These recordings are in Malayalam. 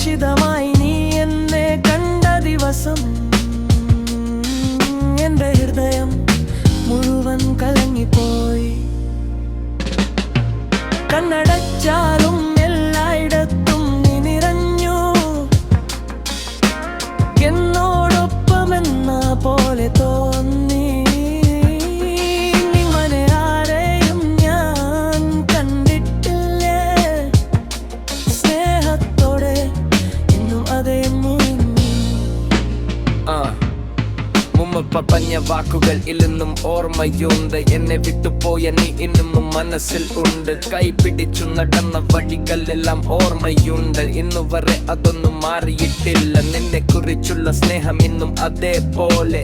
അപ്രതീക്ഷിതമായി നീ എന്നെ കണ്ട ദിവസം എന്റെ ഹൃദയം മുഴുവൻ കലങ്ങിപ്പോയി. കണ്ണടച്ചാലും എല്ലായിടത്തും നീ നിറഞ്ഞു, എന്നോടൊപ്പമെന്ന പോലെ തോന്നി. ഇങ്ങനെ ആരെയും ഞാൻ കണ്ടിട്ടില്ലേ, സ്നേഹത്തോടെ ഇന്നും അതേ മുറിഞ്ഞു. മുമ്പ് പറഞ്ഞ വാക്കുകൾ ഇല്ലെന്നും ഓർമ്മയുണ്ട്. എന്നെ വിട്ടുപോയ നീ ഇന്നും മനസ്സിൽ ഉണ്ട്. കൈ പിടിച്ചു നടന്ന വഴികളെല്ലാം ഓർമ്മയുണ്ട്. ഇന്നുവരെ അതൊന്നും മാറിയിട്ടില്ല. നിന്നെ കുറിച്ചുള്ള സ്നേഹം ഇന്നും അതേപോലെ.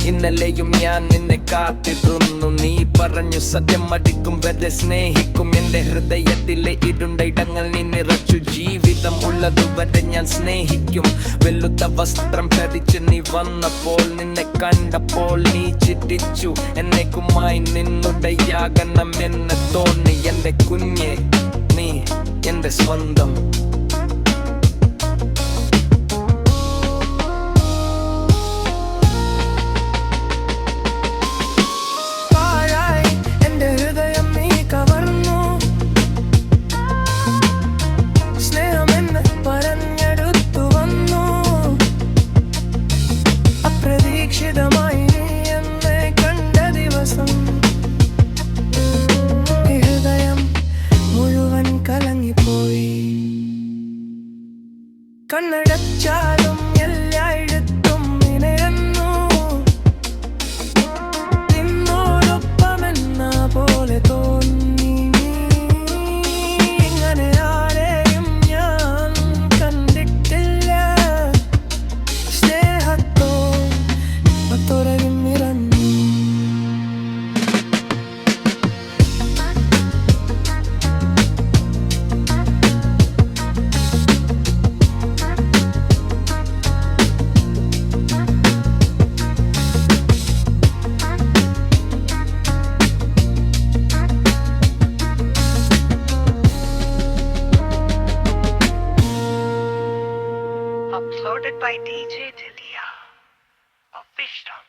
ഇന്നലെയും ഞാൻ നിന്നെ കാത്തിരുന്നു. നീ പറഞ്ഞു സത്യം അടിക്കും വരെ സ്നേഹിക്കും. എന്റെ ഹൃദയത്തിലെ ഇരുണ്ട ഇടങ്ങൾ നീ നിറച്ചു. ജീവിതം ഉള്ളതുവരെ ഞാൻ സ്നേഹിക്കും. വെളുത്ത വസ്ത്രം ധരിച്ച് നീ വന്നപ്പോൾ, നിന്നെ കണ്ടപ്പോൾ നീ ചിരിച്ചു. എന്നേക്കുമായി നിന്നുടയാകണം എന്ന് തോന്നി. എന്റെ കുഞ്ഞെ, നീ എന്റെ സ്വന്തം. അപ്രതീക്ഷിതമായി നീ എന്നെ കണ്ട ദിവസം ഹൃദയം മുഴുവൻ കലങ്ങിപ്പോയി. കണ്ണടച്ചാലും എല്ലായിടത്തും നീ നിറഞ്ഞു, നിന്നോടൊപ്പമെന്ന പോലെ തോന്നി. ഇങ്ങനെ ആരെയും ഞാൻ കണ്ടിട്ടില്ല, സ്നേഹത്തോടെ നിറഞ്ഞു. Uploaded by DJ Dilia. Official.